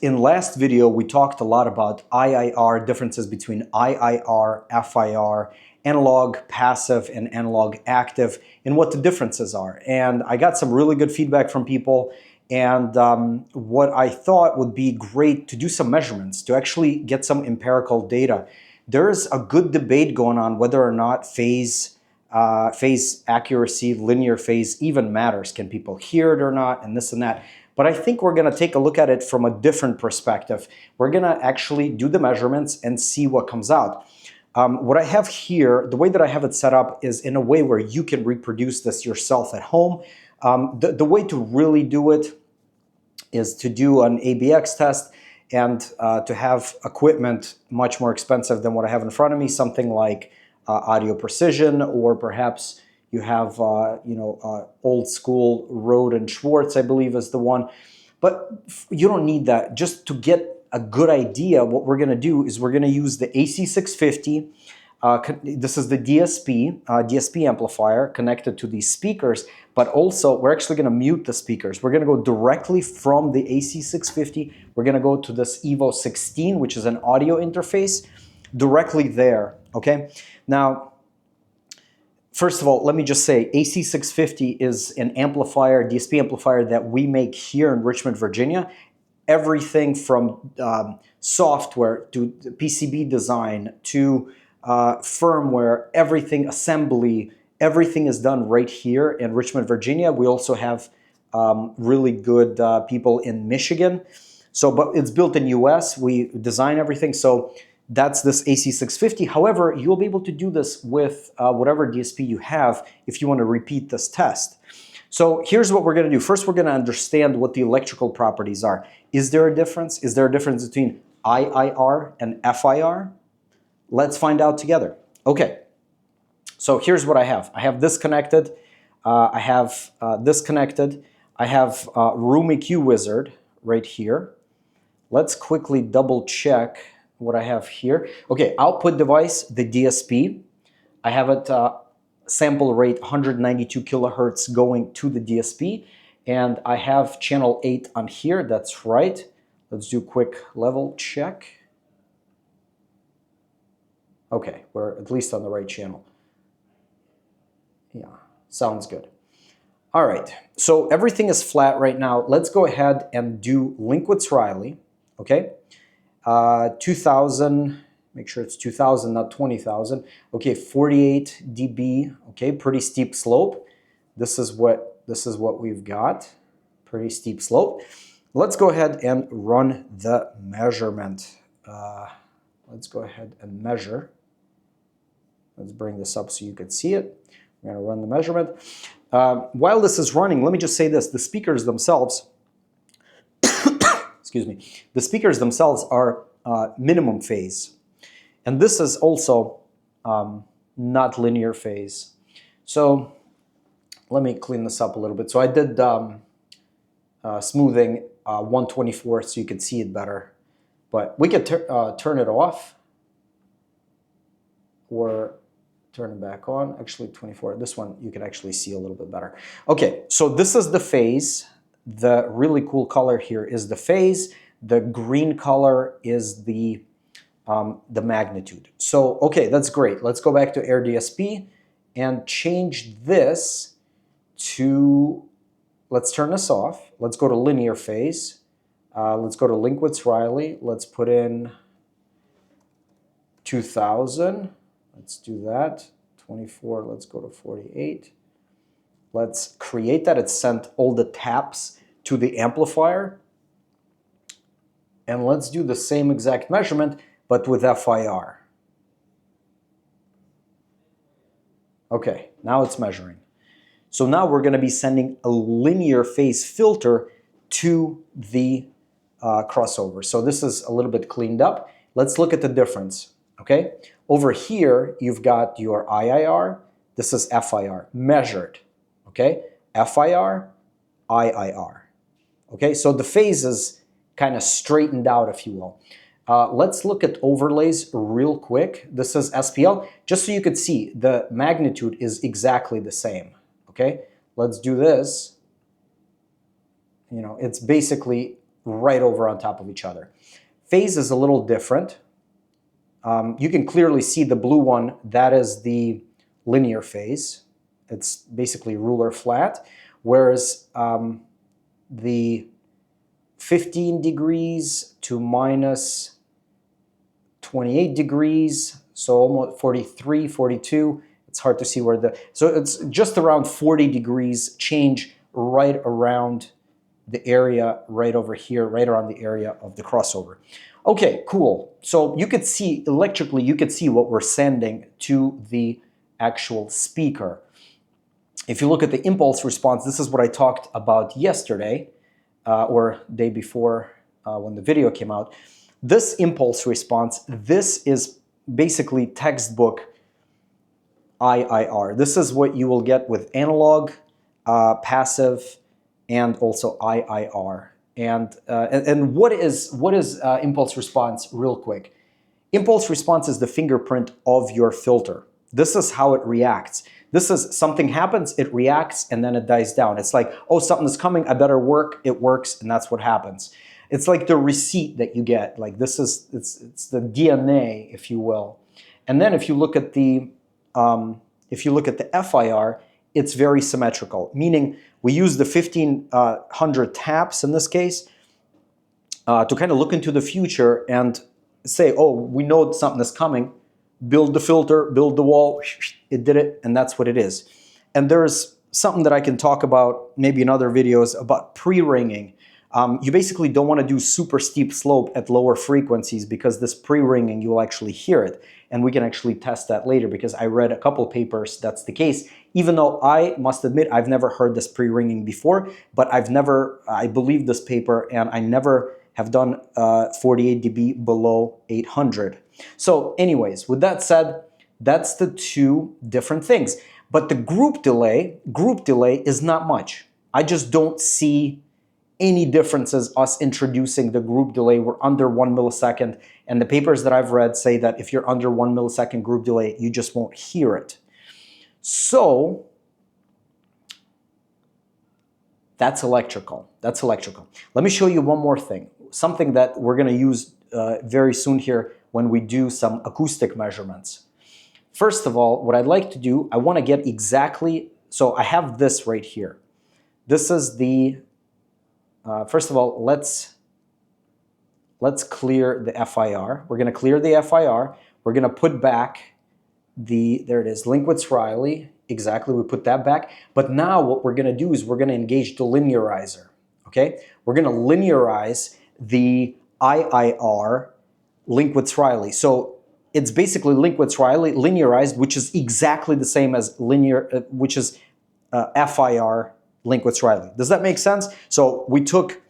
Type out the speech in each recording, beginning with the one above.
In last video, we talked a lot about IIR, differences between IIR, FIR, analog passive and analog active, and what the differences are. And I got some really good feedback from people, and what I thought would be great to do some measurements, to actually get some empirical data. There's a good debate going on whether or not phase accuracy, linear phase even matters. Can people hear it or not, and this and that. But I think we're going to take a look at it from a different perspective. We're going to actually do the measurements and see what comes out. What I have here, the way that I have it set up is in a way where you can reproduce this yourself at home. The way to really do it is to do an ABX test and to have equipment much more expensive than what I have in front of me, something like Audio Precision, or perhaps you have, old school Rode and Schwartz, I believe is the one. But you don't need that. Just to get a good idea, what we're going to do is we're going to use the AC650. This is the DSP amplifier connected to these speakers, but also we're actually going to mute the speakers. We're going to go directly from the AC650. We're going to go to this EVO 16, which is an audio interface, directly there, okay? Now, first of all, let me just say AC650 is an amplifier, DSP amplifier that we make here in Richmond, Virginia. Everything from software to PCB design to firmware, everything, assembly, everything is done right here in Richmond, Virginia. We also have really good people in Michigan. So, but it's built in US. We design everything. So that's this AC650. However, you'll be able to do this with whatever DSP you have if you want to repeat this test. So here's what we're going to do. First, we're going to understand what the electrical properties are. Is there a difference? Is there a difference between IIR and FIR? Let's find out together. Okay, so here's what I have. I have this connected. I have this connected. I have Room EQ Wizard right here. Let's quickly double check what I have here. Okay, output device, the DSP. I have it sample rate 192 kilohertz going to the DSP, and I have channel 8 on here. That's right. Let's do quick level check. Okay, we're at least on the right channel. Yeah, sounds good. All right, so everything is flat right now. Let's go ahead and do Linkwitz-Riley, okay? 2000, make sure it's 2000, not 20,000. Okay, 48 dB, okay, pretty steep slope. This is what we've got, pretty steep slope. Let's go ahead and run the measurement. Let's go ahead and measure. Let's bring this up so you can see it. We're going to run the measurement. While this is running, let me just say this. The speakers themselves, excuse me, the speakers themselves are minimum phase. And this is also not linear phase. So let me clean this up a little bit. So I did smoothing 1/24 so you could see it better. But we could turn it off or turn it back on. Actually, 24. This one you can actually see a little bit better. Okay, so this is the phase. The really cool color here is the phase. The green color is the magnitude. So, okay, that's great. Let's go back to Air DSP and change this to, let's turn this off. Let's go to linear phase. Let's go to Linkwitz-Riley. Let's put in 2000. Let's do that. 24, let's go to 48. Let's create that. It sent all the taps to the amplifier. And let's do the same exact measurement, but with FIR. Okay, now it's measuring. So now we're going to be sending a linear phase filter to the crossover. So this is a little bit cleaned up. Let's look at the difference. Okay, over here you've got your IIR. This is FIR measured. Okay, FIR, IIR. Okay, so the phase is kind of straightened out, if you will. Let's look at overlays real quick. This is SPL, just so you could see the magnitude is exactly the same. Okay, let's do this. You know, it's basically right over on top of each other. Phase is a little different. You can clearly see the blue one, that is the linear phase. It's basically ruler flat, whereas the 15 degrees to minus 28 degrees, so almost 43, 42, it's hard to see where so it's just around 40 degrees change right around the area right over here, right around the area of the crossover. Okay, cool. So you could see, electrically, you could see what we're sending to the actual speaker. If you look at the impulse response, this is what I talked about yesterday, or day before when the video came out. This impulse response, this is basically textbook IIR. This is what you will get with analog, passive, and also IIR. And what is impulse response real quick? Impulse response is the fingerprint of your filter. This is how it reacts. This is something happens, it reacts, and then it dies down. It's like, oh, something is coming, I better work, it works, and that's what happens. It's like the receipt that you get. Like this is, it's the DNA, if you will. And then if you look at the FIR, it's very symmetrical, meaning we use the 1500 taps in this case to kind of look into the future and say, oh, we know something is coming, build the filter, build the wall, it did it, and that's what it is. And there's something that I can talk about maybe in other videos about pre-ringing. You basically don't want to do super steep slope at lower frequencies because this pre-ringing, you will actually hear it. And we can actually test that later because I read a couple papers that's the case. Even though I must admit I've never heard this pre-ringing before, but I believe this paper and I never have done 48 dB below 800. So anyways, with that said, that's the two different things. But the group delay is not much. I just don't see any differences us introducing the group delay. We're under 1 millisecond, and the papers that I've read say that if you're under 1 millisecond group delay, you just won't hear it. So that's electrical. That's electrical. Let me show you one more thing, something that we're going to use very soon here when we do some acoustic measurements. First of all, what I'd like to do, I want to get exactly, so I have this right here. This is the first of all, let's clear the FIR. We're going to clear the FIR. We're going to put back there it is, Linkwitz-Riley. Exactly, we put that back. But now what we're going to do is we're going to engage the linearizer. Okay, we're going to linearize the IIR Linkwitz-Riley. So it's basically Linkwitz-Riley linearized, which is exactly the same as which is FIR Linkwitz-Riley. Does that make sense? So we took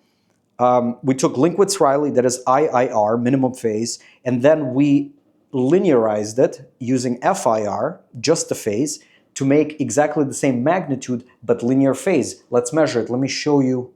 Linkwitz-Riley, that is IIR, minimum phase, and then we linearized it using FIR, just the phase, to make exactly the same magnitude, but linear phase. Let's measure it. Let me show you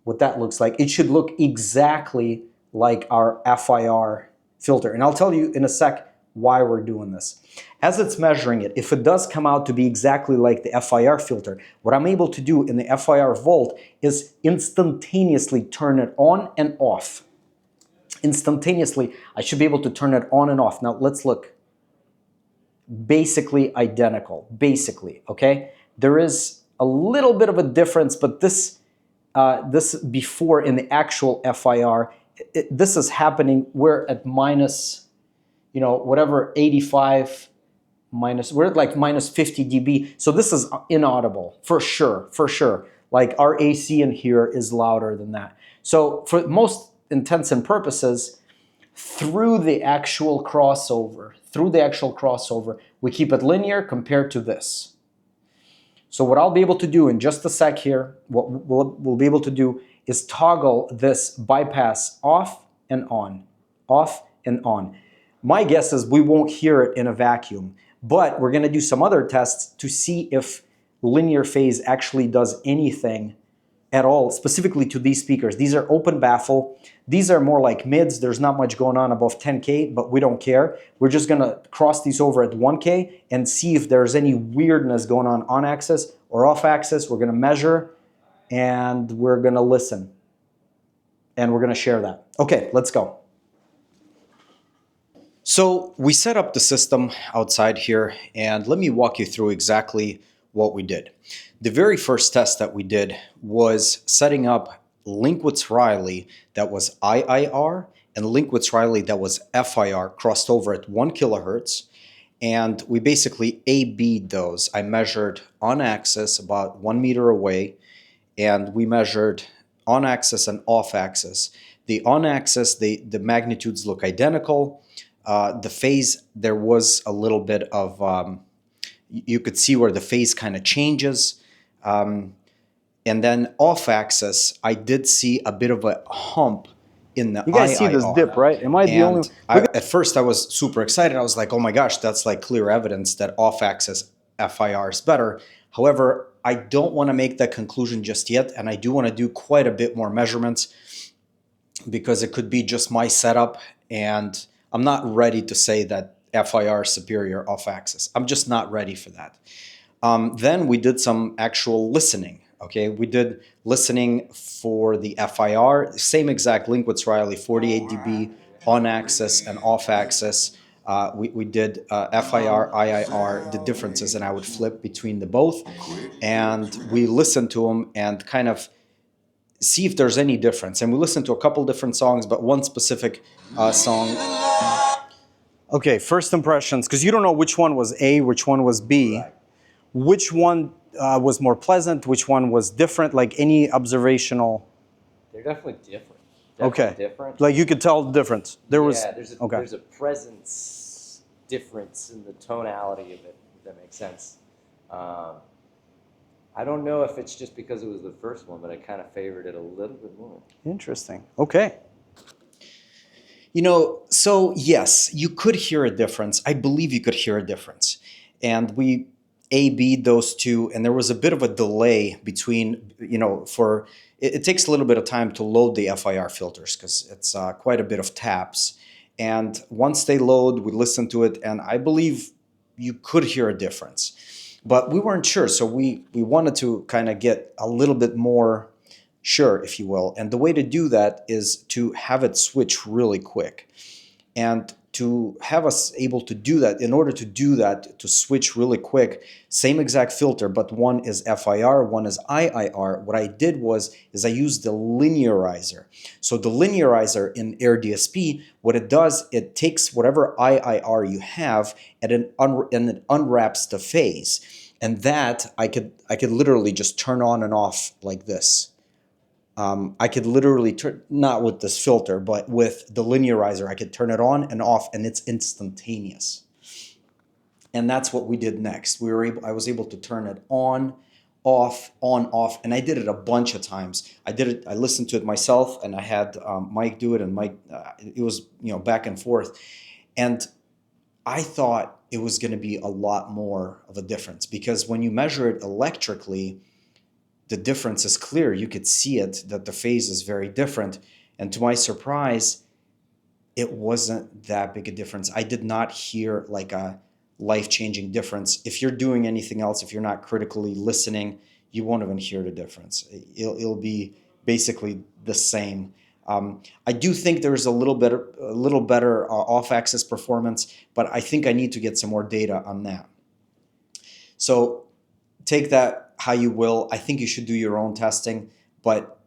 what that looks like. It should look exactly like our FIR filter. And I'll tell you in a sec why we're doing this. As it's measuring it, if it does come out to be exactly like the FIR filter, what I'm able to do in the FIR Volt is instantaneously turn it on and off. Instantaneously, I should be able to turn it on and off. Now let's look. Basically identical, basically, okay? There is a little bit of a difference, but this before in the actual FIR, this is happening, we're at minus, you know, whatever, 85 minus, we're at like minus 50 dB. So this is inaudible, for sure, for sure. Like our AC in here is louder than that. So for most intents and purposes, through the actual crossover, we keep it linear compared to this. So what I'll be able to do in just a sec here, what we'll be able to do is toggle this bypass off and on, off and on. My guess is we won't hear it in a vacuum, but we're going to do some other tests to see if linear phase actually does anything at all, specifically to these speakers. These are open baffle. These are more like mids. There's not much going on above 10K, but we don't care. We're just going to cross these over at 1K and see if there's any weirdness going on axis or off axis. We're going to measure and we're going to listen. and we're going to share that. Okay, let's go. So we set up the system outside here, and let me walk you through exactly what we did. The very first test that we did was setting up Linkwitz-Riley that was IIR and Linkwitz-Riley that was FIR crossed over at 1 kilohertz. And we basically A-B'd those. I measured on axis about 1 meter away, and we measured on axis and off axis. The on axis, the magnitudes look identical. The phase, there was a little bit of, you could see where the phase kind of changes. And then off axis, I did see a bit of a hump in the IIR. You guys see this dip, right? Am I the only one? At first, I was super excited. I was like, oh my gosh, that's like clear evidence that off axis FIR is better. However, I don't want to make that conclusion just yet. And I do want to do quite a bit more measurements because it could be just my setup. And I'm not ready to say that FIR is superior off axis. I'm just not ready for that. Then we did some actual listening. Okay, we did listening for the FIR, same exact Linkwitz-Riley, 48 dB on axis and off axis. We did FIR, IIR, the differences, and I would flip between the both. And we listened to them and kind of see if there's any difference. And we listened to a couple different songs, but one specific song. Okay, first impressions, because you don't know which one was A, which one was B. Which one was more pleasant? Which one was different? Like any observational? They're definitely different. Okay. Different. Like you could tell the difference. There's a presence difference in the tonality of it, if that makes sense. I don't know if it's just because it was the first one, but I kind of favored it a little bit more. Interesting. Okay. You know, so yes, you could hear a difference. I believe you could hear a difference. And we A-B'd those two, and there was a bit of a delay between, you know, it takes a little bit of time to load the FIR filters because it's quite a bit of taps. And once they load, we listen to it, and I believe you could hear a difference. But we weren't sure, so we wanted to kind of get a little bit more sure, if you will. And the way to do that is to have it switch really quick. And to have us able to do that, in order to do that, to switch really quick, same exact filter, but one is FIR, one is IIR. What I did is I used the Linearizer. So the Linearizer in Air DSP, what it does, it takes whatever IIR you have and it unwraps the phase. And that I could literally just turn on and off like this. I could literally turn, not with this filter, but with the Linearizer, I could turn it on and off, and it's instantaneous. And that's what we did next. I was able to turn it on, off, and I did it a bunch of times. I listened to it myself, and I had Mike do it, and Mike, it was, you know, back and forth. And I thought it was going to be a lot more of a difference because when you measure it electrically, the difference is clear. You could see it, that the phase is very different. And to my surprise, it wasn't that big a difference. I did not hear like a life-changing difference. If you're doing anything else, if you're not critically listening, you won't even hear the difference. It'll be basically the same. I do think there's a little better off-axis performance, but I think I need to get some more data on that. So take that how you will. I think you should do your own testing, but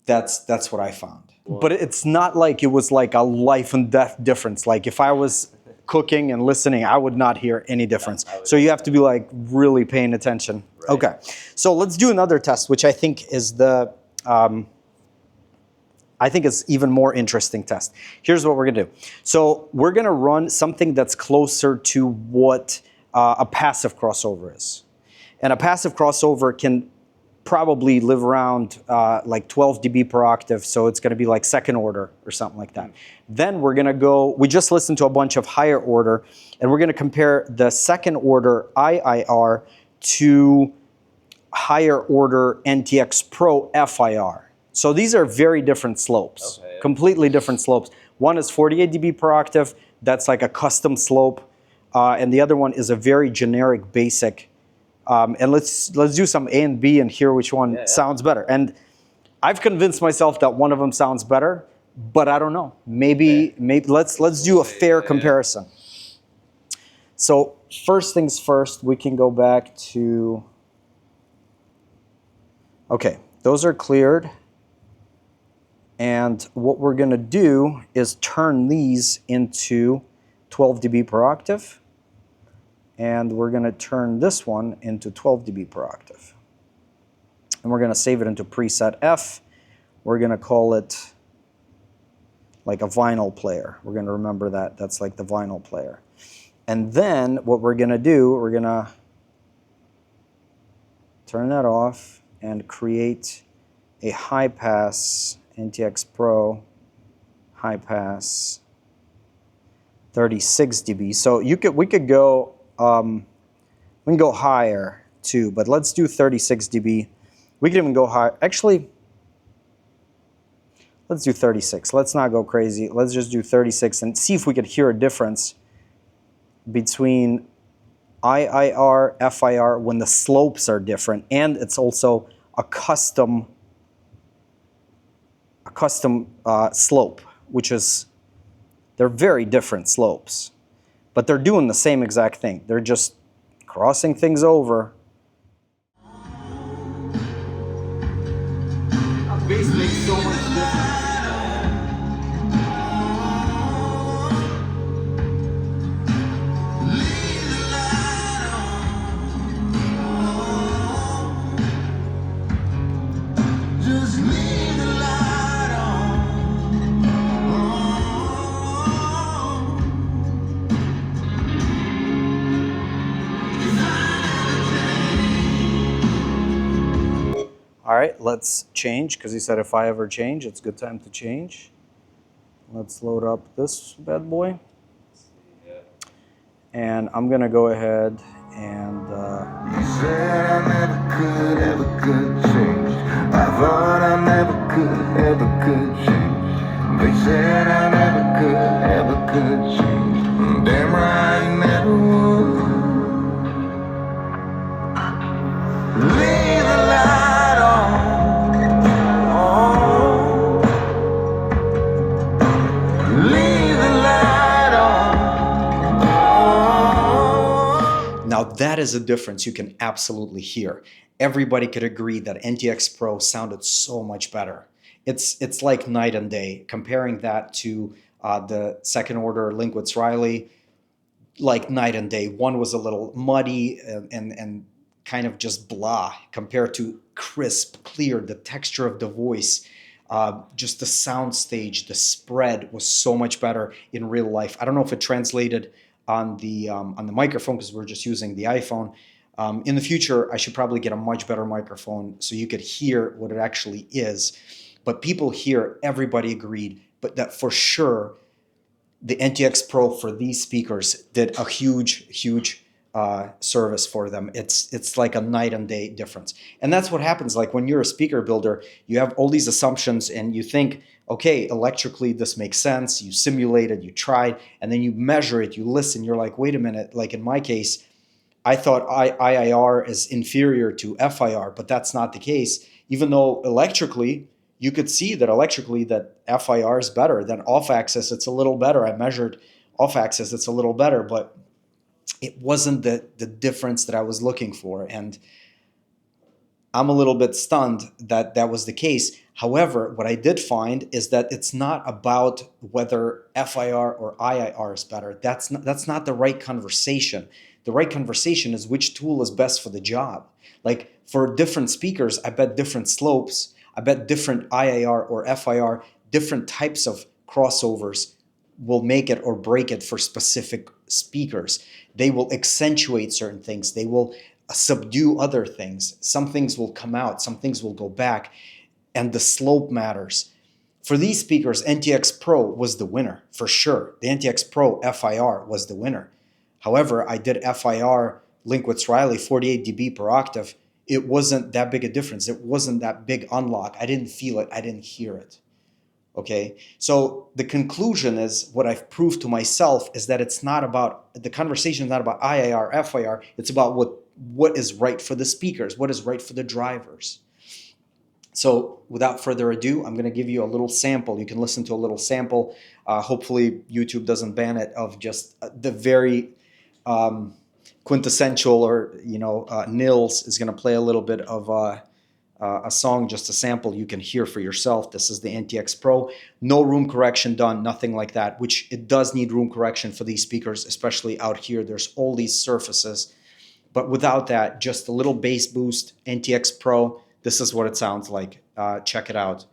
that's what I found. But it's not like it was like a life and death difference. Like if I was cooking and listening, I would not hear any difference. So you have to be like really paying attention. Right. Okay, so let's do another test, which I think is I think it's even more interesting test. Here's what we're gonna do. So we're gonna run something that's closer to what a passive crossover is. And a passive crossover can probably live around like 12 dB per octave, so it's going to be like second order or something like that. Then we're going to go, we just listened to a bunch of higher order, and we're going to compare the second order IIR to higher order NTX Pro FIR. So these are very different slopes, okay, completely different slopes. One is 48 dB per octave, that's like a custom slope, and the other one is a very generic basic. And let's do some A and B and hear which one sounds better. And I've convinced myself that one of them sounds better, but I don't know. Maybe let's do a fair comparison. So first things first, we can go back to, okay, those are cleared. And what we're going to do is turn these into 12 dB per octave. And we're going to turn this one into 12 dB per octave. And we're going to save it into preset F. We're going to call it like a vinyl player. We're going to remember that. That's like the vinyl player. And then what we're going to do, we're going to turn that off and create a high pass NTX Pro high pass 36 dB. So we could go we can go higher too, but let's do 36 dB. We can even go higher. Actually, let's do 36. Let's not go crazy. Let's just do 36 and see if we could hear a difference between IIR, FIR when the slopes are different, and it's also a custom slope, which is, they're very different slopes, but they're doing the same exact thing. They're just crossing things over. Bass makes so much difference. All right, let's change, because he said if I ever change, it's a good time to change. Let's load up this bad boy. And I'm going to go ahead and... You said I never could change. I thought I never could change. They said I never could change. Damn right I never would. Leave the light on. Leave the light on. Now that is a difference you can absolutely hear. Everybody could agree that NTX Pro sounded so much better. It's like night and day. Comparing that to the second order Linkwitz-Riley, like night and day. One was a little muddy and kind of just blah compared to crisp, clear, the texture of the voice, just the sound stage, the spread was so much better in real life. I don't know if it translated on the microphone because we're just using the iPhone. In the future, I should probably get a much better microphone so you could hear what it actually is. But people here, everybody agreed, but that for sure, the NTX Pro for these speakers did a huge service for them. It's like a night and day difference. And that's what happens. Like when you're a speaker builder, you have all these assumptions and you think, okay, electrically this makes sense. You simulate it, you tried, and then you measure it, you listen, you're like, wait a minute. Like in my case, I thought IIR is inferior to FIR, but that's not the case. Even though electrically, you could see that electrically that FIR is better than off-axis. It's a little better. I measured off-axis. It's a little better, but it wasn't the difference that I was looking for. And I'm a little bit stunned that that was the case. However, what I did find is that it's not about whether FIR or IIR is better. That's not the right conversation. The right conversation is which tool is best for the job. Like for different speakers, I bet different slopes, I bet different IIR or FIR, different types of crossovers will make it or break it for specific speakers. They will accentuate certain things. They will subdue other things. Some things will come out. Some things will go back. And the slope matters. For these speakers, NTX Pro was the winner, for sure. The NTX Pro FIR was the winner. However, I did FIR Linkwitz-Riley 48 dB per octave. It wasn't that big a difference. It wasn't that big unlock. I didn't feel it. I didn't hear it. Okay, so the conclusion is what I've proved to myself is that it's not about, the conversation is not about IIR, FIR. It's about what is right for the speakers, what is right for the drivers. So without further ado, I'm going to give you a little sample. You can listen to a little sample. Hopefully YouTube doesn't ban it, of just the very quintessential, or Nils is going to play a little bit of a song, just a sample you can hear for yourself. This is the NTX Pro. No room correction done, nothing like that, which it does need room correction for these speakers, especially out here. There's all these surfaces. But without that, just a little bass boost, NTX Pro. This is what it sounds like. Check it out.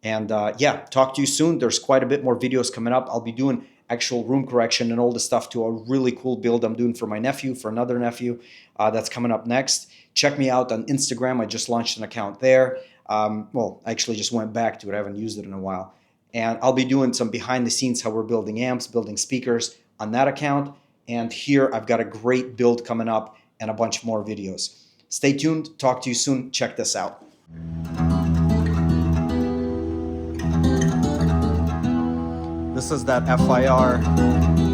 And yeah, talk to you soon. There's quite a bit more videos coming up. I'll be doing actual room correction and all the stuff to a really cool build I'm doing for my nephew, for another nephew. That's coming up next. Check me out on Instagram. I just launched an account there. Well, I actually just went back to it. I haven't used it in a while. And I'll be doing some behind the scenes, how we're building amps, building speakers on that account. And here I've got a great build coming up and a bunch more videos. Stay tuned. Talk to you soon. Check this out. This is that FIR